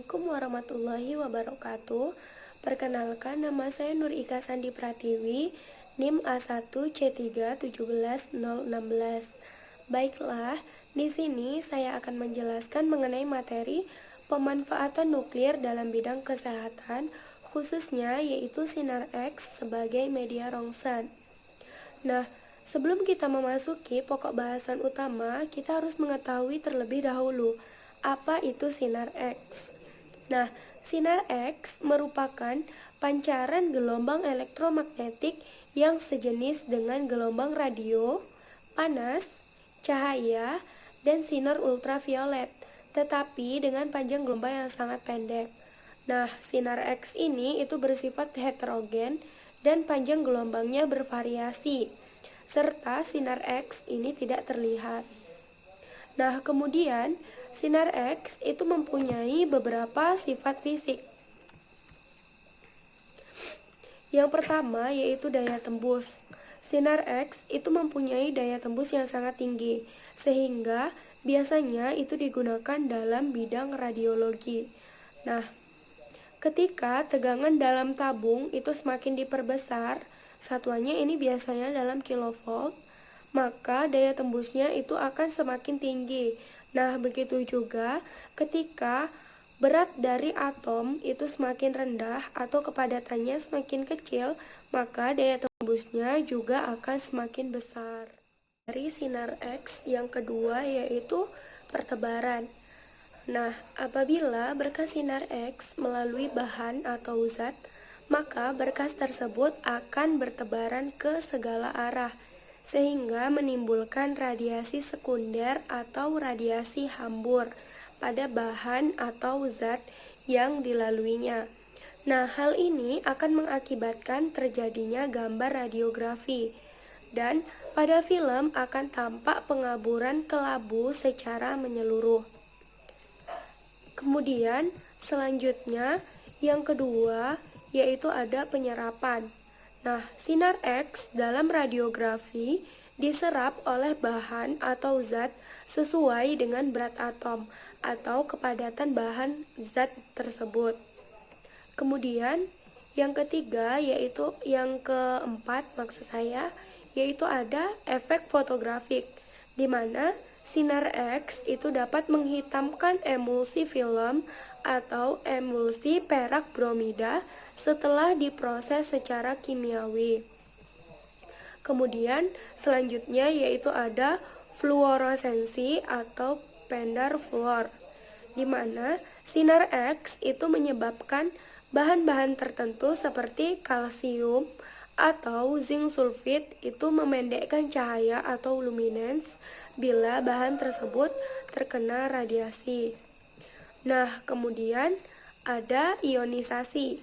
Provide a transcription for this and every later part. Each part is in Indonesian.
Assalamualaikum warahmatullahi wabarakatuh. Perkenalkan, nama saya Nur Ika Sandi Pratiwi, NIM A1C3 17016. Baiklah, di sini saya akan menjelaskan mengenai materi pemanfaatan nuklir dalam bidang kesehatan, khususnya yaitu sinar X sebagai media rongsen. Nah, sebelum kita memasuki pokok bahasan utama, kita harus mengetahui terlebih dahulu apa itu sinar X. Nah, sinar X merupakan pancaran gelombang elektromagnetik yang sejenis dengan gelombang radio, panas, cahaya, dan sinar ultraviolet, tetapi dengan panjang gelombang yang sangat pendek. Nah, sinar X ini itu bersifat heterogen dan panjang gelombangnya bervariasi, serta sinar X ini tidak terlihat. Nah, kemudian sinar X itu mempunyai beberapa sifat fisik. Yang pertama yaitu daya tembus. Sinar X itu mempunyai daya tembus yang sangat tinggi, sehingga biasanya itu digunakan dalam bidang radiologi. Nah, ketika tegangan dalam tabung itu semakin diperbesar, satuannya ini biasanya dalam kilovolt, maka daya tembusnya itu akan semakin tinggi. Nah, begitu juga ketika berat dari atom itu semakin rendah atau kepadatannya semakin kecil, maka daya tembusnya juga akan semakin besar. Dari sinar X yang kedua yaitu pertebaran. Nah, apabila berkas sinar X melalui bahan atau zat, maka berkas tersebut akan bertebaran ke segala arah, sehingga menimbulkan radiasi sekunder atau radiasi hambur pada bahan atau zat yang dilaluinya. Nah, hal ini akan mengakibatkan terjadinya gambar radiografi, dan pada film akan tampak pengaburan kelabu secara menyeluruh. Kemudian selanjutnya yang kedua yaitu ada penyerapan. Nah, sinar X dalam radiografi diserap oleh bahan atau zat sesuai dengan berat atom atau kepadatan bahan zat tersebut. Kemudian yang ketiga yaitu yang keempat maksud saya yaitu ada efek fotografik, di mana sinar X itu dapat menghitamkan emulsi film atau emulsi perak bromida setelah diproses secara kimiawi. Kemudian selanjutnya yaitu ada fluoresensi atau pendar fluor, di mana sinar X itu menyebabkan bahan-bahan tertentu seperti kalsium atau zinc sulfit itu memendekkan cahaya atau luminance bila bahan tersebut terkena radiasi. Nah, kemudian ada ionisasi,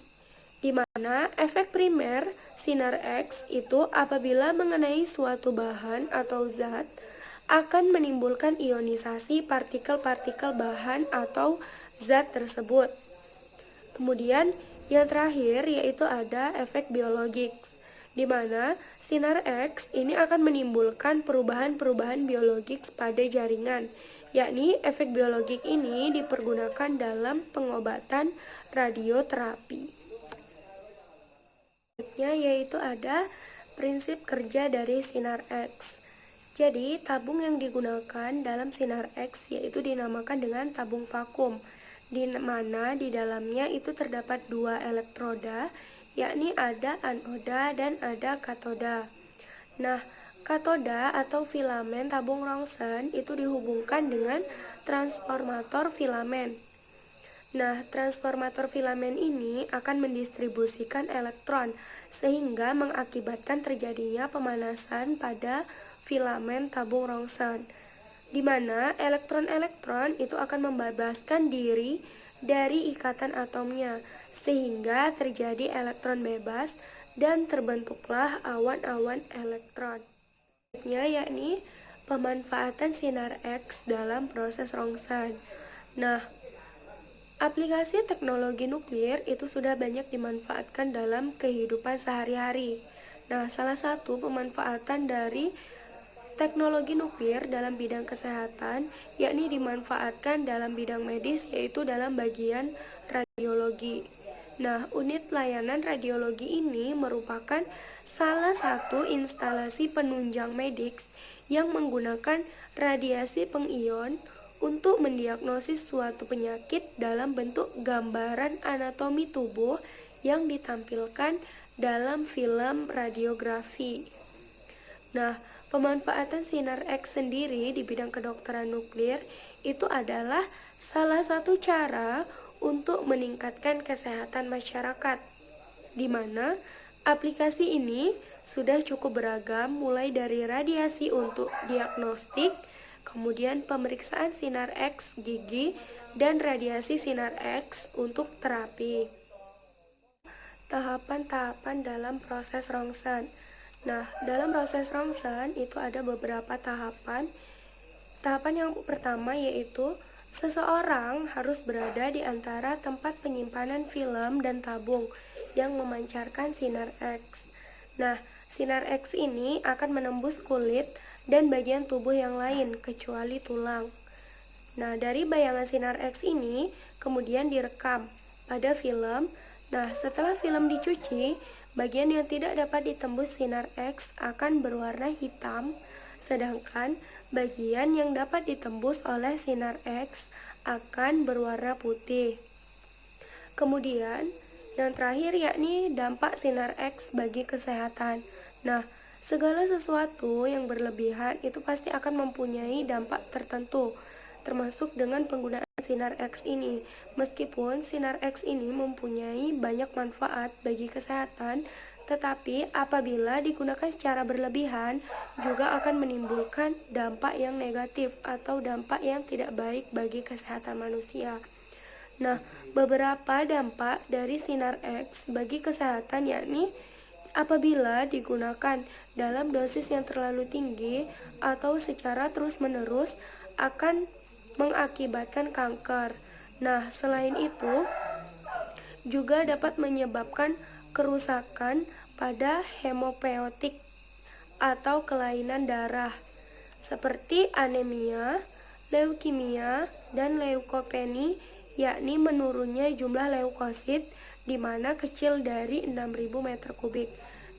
di mana efek primer sinar X itu apabila mengenai suatu bahan atau zat akan menimbulkan ionisasi partikel-partikel bahan atau zat tersebut. Kemudian yang terakhir yaitu ada efek biologis, di mana sinar X ini akan menimbulkan perubahan-perubahan biologis pada jaringan, yakni efek biologis ini dipergunakan dalam pengobatan radioterapi. Selanjutnya yaitu ada prinsip kerja dari sinar X. Jadi, tabung yang digunakan dalam sinar X yaitu dinamakan dengan tabung vakum, di mana di dalamnya itu terdapat dua elektroda, yakni ada anoda dan ada katoda. Nah, katoda atau filamen tabung rongsen itu dihubungkan dengan transformator filamen. Nah, transformator filamen ini akan mendistribusikan elektron sehingga mengakibatkan terjadinya pemanasan pada filamen tabung rongsen, di mana elektron-elektron itu akan membebaskan diri dari ikatan atomnya sehingga terjadi elektron bebas dan terbentuklah awan-awan elektron. Selanjutnya yakni pemanfaatan sinar X dalam proses rongsen. Nah, aplikasi teknologi nuklir itu sudah banyak dimanfaatkan dalam kehidupan sehari-hari. Nah, salah satu pemanfaatan dari teknologi nuklir dalam bidang kesehatan, yakni dimanfaatkan dalam bidang medis, yaitu dalam bagian radiologi. Nah, unit layanan radiologi ini merupakan salah satu instalasi penunjang medis yang menggunakan radiasi pengion untuk mendiagnosis suatu penyakit dalam bentuk gambaran anatomi tubuh yang ditampilkan dalam film radiografi. Nah, pemanfaatan sinar X sendiri di bidang kedokteran nuklir itu adalah salah satu cara untuk meningkatkan kesehatan masyarakat, di mana aplikasi ini sudah cukup beragam, mulai dari radiasi untuk diagnostik, kemudian pemeriksaan sinar X gigi, dan radiasi sinar X untuk terapi. Tahapan-tahapan dalam proses rongsen. Nah, dalam proses rongsen itu ada beberapa tahapan. Tahapan yang pertama yaitu seseorang harus berada di antara tempat penyimpanan film dan tabung yang memancarkan sinar X. Nah, sinar X ini akan menembus kulit dan bagian tubuh yang lain kecuali tulang. Nah, dari bayangan sinar X ini kemudian direkam pada film. Nah, setelah film dicuci, bagian yang tidak dapat ditembus sinar X akan berwarna hitam, sedangkan bagian yang dapat ditembus oleh sinar X akan berwarna putih. Kemudian, yang terakhir yakni dampak sinar X bagi kesehatan. Nah, segala sesuatu yang berlebihan itu pasti akan mempunyai dampak tertentu, termasuk dengan penggunaan sinar X ini. Meskipun sinar X ini mempunyai banyak manfaat bagi kesehatan, tetapi apabila digunakan secara berlebihan juga akan menimbulkan dampak yang negatif atau dampak yang tidak baik bagi kesehatan manusia. Nah, beberapa dampak dari sinar X bagi kesehatan yakni apabila digunakan dalam dosis yang terlalu tinggi atau secara terus-menerus akan mengakibatkan kanker. Nah, selain itu juga dapat menyebabkan kerusakan pada hemopoietik atau kelainan darah seperti anemia, leukemia, dan leukopenia, yakni menurunnya jumlah leukosit di mana kecil dari 6.000 meter kubik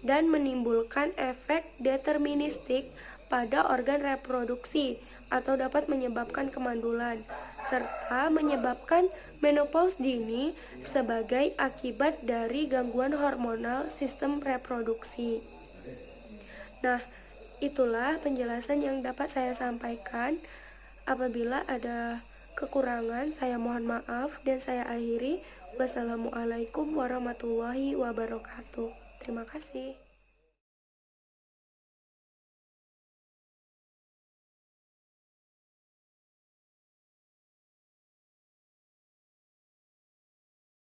dan menimbulkan efek deterministik pada organ reproduksi atau dapat menyebabkan kemandulan serta menyebabkan menopause dini sebagai akibat dari gangguan hormonal sistem reproduksi. Nah, itulah penjelasan yang dapat saya sampaikan. Apabila ada kekurangan, saya mohon maaf dan saya akhiri. Wassalamualaikum warahmatullahi wabarakatuh. Terima kasih.